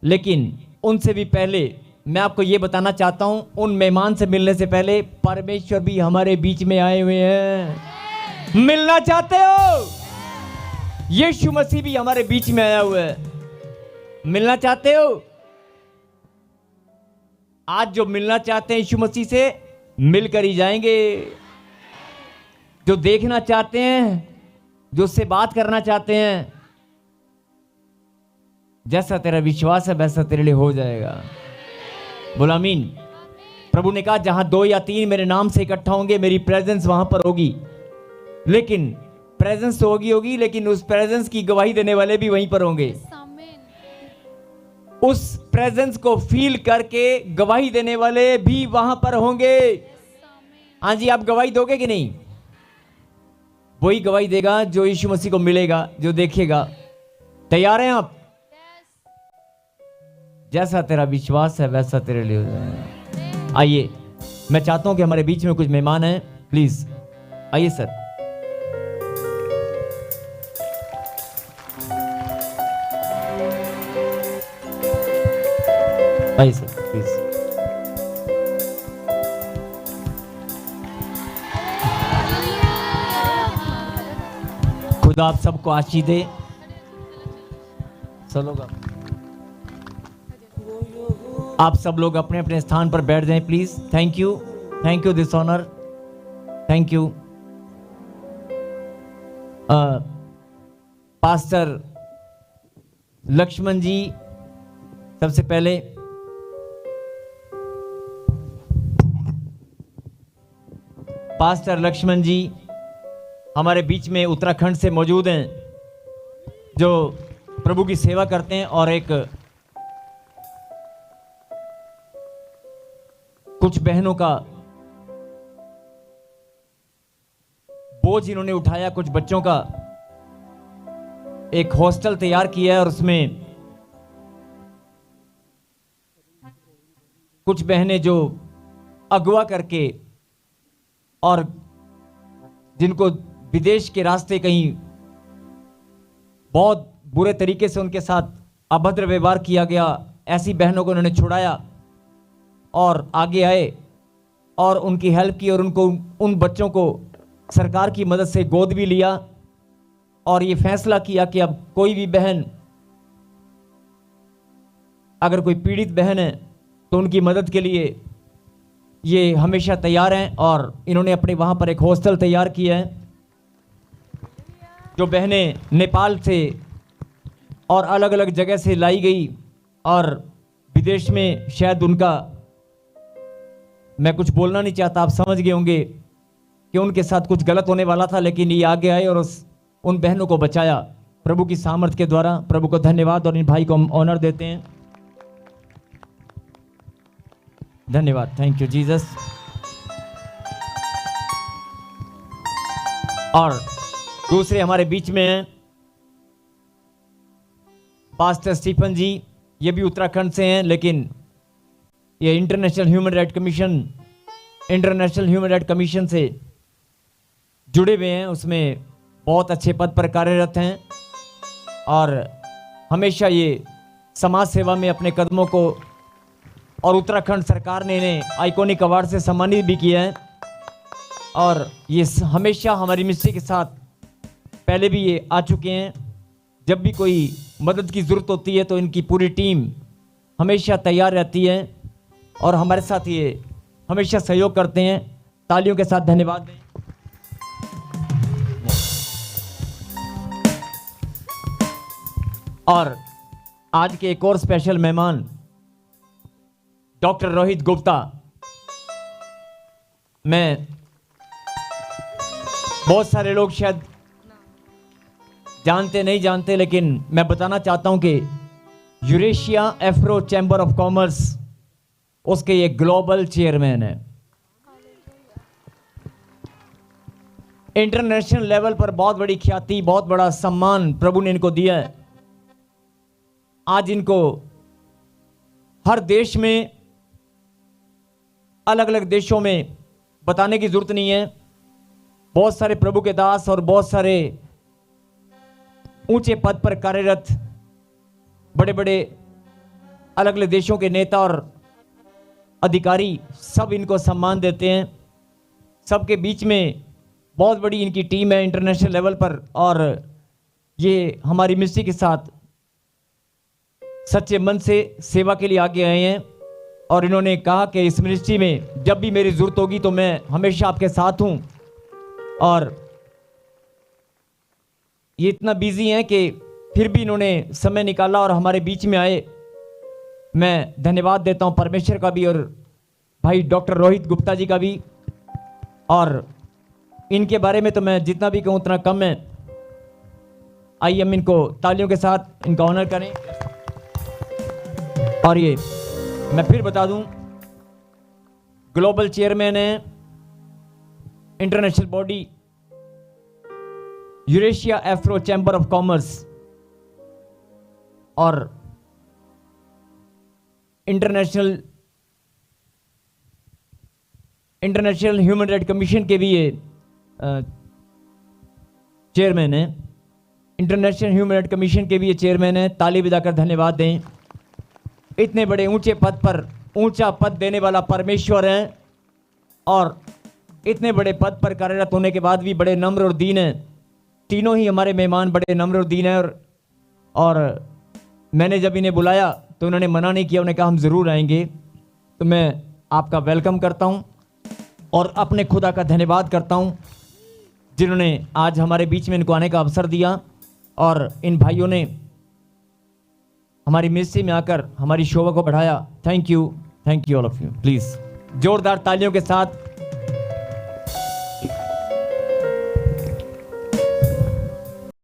लेकिन उनसे भी पहले मैं आपको ये बताना चाहता हूं, उन मेहमान से मिलने से पहले परमेश्वर भी हमारे बीच में आए हुए हैं। मिलना चाहते हो? यीशु मसीह भी हमारे बीच में आया हुआ है। मिलना चाहते हो? आज जो मिलना चाहते हैं यीशु मसीह से, मिलकर ही जाएंगे। जो देखना चाहते हैं, जो उससे बात करना चाहते हैं, जैसा तेरा विश्वास है वैसा तेरे लिए हो जाएगा। बोला आमीन। प्रभु ने कहा जहां 2 या 3 मेरे नाम से इकट्ठा होंगे, मेरी प्रेजेंस वहां पर होगी। लेकिन प्रेजेंस तो होगी, लेकिन उस प्रेजेंस की गवाही देने वाले भी वहीं पर होंगे। उस प्रेजेंस को फील करके गवाही देने वाले भी वहां पर होंगे। हाँ जी, आप गवाही दोगे कि नहीं? वही गवाही देगा जो यीशु मसीह को मिलेगा, जो देखेगा। तैयार हैं आप? जैसा तेरा विश्वास है वैसा तेरे लिए हो जाएगा। आइए, मैं चाहता हूं कि हमारे बीच में कुछ मेहमान हैं, प्लीज आइए सर। आइए सर प्लीज। खुदा आप सबको आशीष दे। चलो आप सब लोग अपने अपने स्थान पर बैठ जाएं please. Thank you this honour, thank you. Pastor Lakshman ji, सबसे पहले पास्टर लक्ष्मण जी हमारे बीच में उत्तराखंड से मौजूद हैं, जो प्रभु की सेवा करते हैं और एक कुछ बहनों का बोझ इन्होंने उठाया, कुछ बच्चों का एक हॉस्टल तैयार किया है और उसमें कुछ बहनें जो अगवा करके और जिनको विदेश के रास्ते कहीं बहुत बुरे तरीके से उनके साथ अभद्र व्यवहार किया गया, ऐसी बहनों को उन्होंने छुड़ाया और आगे आए और उनकी हेल्प की और उनको उन बच्चों को सरकार की मदद से गोद भी लिया और ये फैसला किया कि अब कोई भी बहन, अगर कोई पीड़ित बहन है तो उनकी मदद के लिए ये हमेशा तैयार हैं। और इन्होंने अपने वहाँ पर एक हॉस्टल तैयार किया है। जो बहनें नेपाल से और अलग अलग जगह से लाई गई और विदेश में शायद उनका, मैं कुछ बोलना नहीं चाहता, आप समझ गए होंगे कि उनके साथ कुछ गलत होने वाला था, लेकिन ये आगे आए और उन बहनों को बचाया प्रभु की सामर्थ के द्वारा। प्रभु को धन्यवाद और इन भाई को हम ऑनर देते हैं। धन्यवाद, थैंक यू जीसस। और दूसरे हमारे बीच में हैं पास्टर स्टीफन जी, ये भी उत्तराखंड से हैं, लेकिन ये इंटरनेशनल ह्यूमन राइट कमीशन से जुड़े हुए हैं, उसमें बहुत अच्छे पद पर कार्यरत हैं और हमेशा ये समाज सेवा में अपने कदमों को, और उत्तराखंड सरकार ने इन्हें आइकॉनिक अवार्ड से सम्मानित भी किया है। और ये हमेशा हमारी मिनिस्ट्री के साथ पहले भी ये आ चुके हैं। जब भी कोई मदद की ज़रूरत होती है तो इनकी पूरी टीम हमेशा तैयार रहती है और हमारे साथ ये हमेशा सहयोग करते हैं। तालियों के साथ धन्यवाद दें। और आज के एक और स्पेशल मेहमान डॉक्टर रोहित गुप्ता। मैं, बहुत सारे लोग शायद जानते नहीं जानते, लेकिन मैं बताना चाहता हूं कि Eurasia Afro chamber of commerce उसके ये ग्लोबल चेयरमैन है। इंटरनेशनल लेवल पर बहुत बड़ी ख्याति, बहुत बड़ा सम्मान प्रभु ने इनको दिया है। आज इनको हर देश में, अलग अलग देशों में बताने की जरूरत नहीं है। बहुत सारे प्रभु के दास और बहुत सारे ऊंचे पद पर कार्यरत बड़े बड़े अलग अलग देशों के नेता और अधिकारी सब इनको सम्मान देते हैं। सबके बीच में बहुत बड़ी इनकी टीम है इंटरनेशनल लेवल पर, और ये हमारी मिनिस्ट्री के साथ सच्चे मन से सेवा के लिए आगे आए हैं। और इन्होंने कहा कि इस मिनिस्ट्री में जब भी मेरी ज़रूरत होगी तो मैं हमेशा आपके साथ हूं। और ये इतना बिजी हैं कि फिर भी इन्होंने समय निकाला और हमारे बीच में आए। मैं धन्यवाद देता हूं परमेश्वर का भी और भाई डॉक्टर रोहित गुप्ता जी का भी। और इनके बारे में तो मैं जितना भी कहूं उतना कम है। आइए हम इनको तालियों के साथ इनका ऑनर करें। और ये मैं फिर बता दूं, ग्लोबल चेयरमैन है international body Eurasia Afro chamber of commerce और इंटरनेशनल ह्यूमन राइट कमीशन के भी ये चेयरमैन है। इंटरनेशनल ह्यूमन राइट कमीशन के भी ये चेयरमैन है। ताली बजाकर धन्यवाद दें। इतने बड़े ऊंचे पद पर ऊंचा पद देने वाला परमेश्वर है और इतने बड़े पद पर कार्यरत होने के बाद भी बड़े नम्र और दीन हैं। तीनों ही हमारे मेहमान बड़े नम्र और दीन हैं। और मैंने जब इन्हें बुलाया तो उन्होंने मना नहीं किया, उन्होंने कहा हम ज़रूर आएंगे। तो मैं आपका वेलकम करता हूं और अपने खुदा का धन्यवाद करता हूं जिन्होंने आज हमारे बीच में इनको आने का अवसर दिया। और इन भाइयों ने हमारी मिनिस्ट्री में आकर हमारी शोभा को बढ़ाया। Thank you all of you. Please जोरदार तालियों के साथ